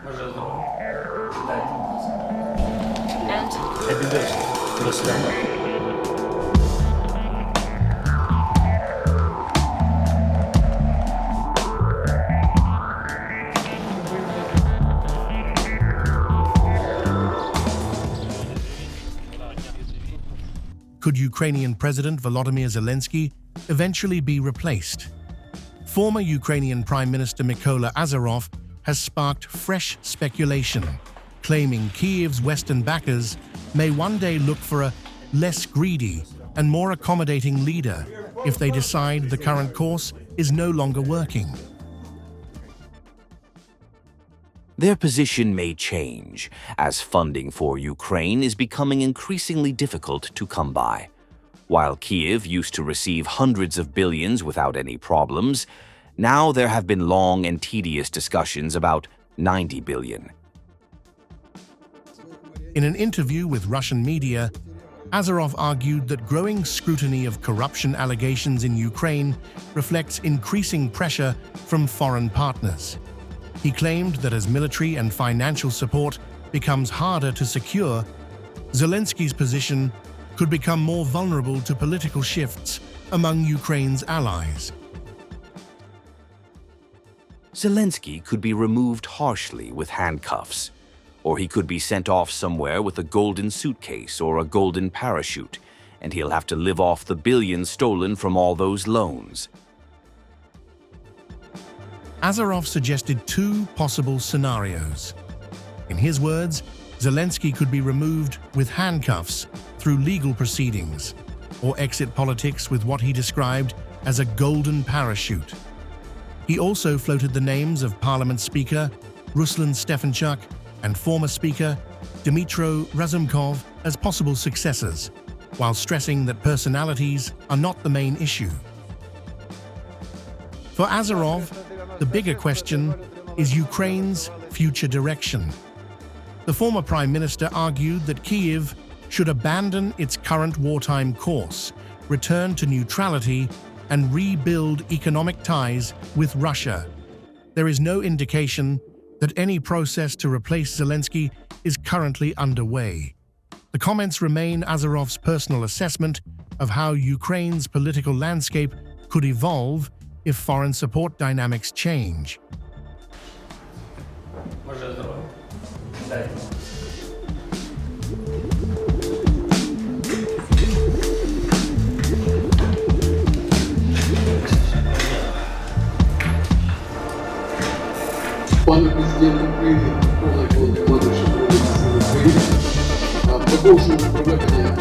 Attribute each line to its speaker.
Speaker 1: And
Speaker 2: Could Ukrainian President Volodymyr Zelensky eventually be replaced? Former Ukrainian Prime Minister Mykola Azarov has sparked fresh speculation, claiming Kyiv's Western backers may one day look for a less greedy and more accommodating leader if they decide the current course is no longer working.
Speaker 3: Their position may change, as funding for Ukraine is becoming increasingly difficult to come by. While Kyiv used to receive hundreds of billions without any problems, now there have been long and tedious discussions about 90 billion.
Speaker 2: In an interview with Russian media, Azarov argued that growing scrutiny of corruption allegations in Ukraine reflects increasing pressure from foreign partners. He claimed that as military and financial support becomes harder to secure, Zelensky's position could become more vulnerable to political shifts among Ukraine's allies.
Speaker 3: Zelensky could be removed harshly with handcuffs, or he could be sent off somewhere with a golden suitcase or a golden parachute, and he'll have to live off the billions stolen from all those loans.
Speaker 2: Azarov suggested two possible scenarios. In his words, Zelensky could be removed with handcuffs through legal proceedings, or exit politics with what he described as a golden parachute. He also floated the names of Parliament Speaker Ruslan Stefanchuk and former Speaker Dmytro Razumkov as possible successors, while stressing that personalities are not the main issue. For Azarov, the bigger question is Ukraine's future direction. The former Prime Minister argued that Kyiv should abandon its current wartime course, return to neutrality, and rebuild economic ties with Russia. There is no indication that any process to replace Zelensky is currently underway. The comments remain Azarov's personal assessment of how Ukraine's political landscape could evolve if foreign support dynamics change.
Speaker 4: Пане президент України Микола Володимирович Володимирович Zelensky продовжує проведення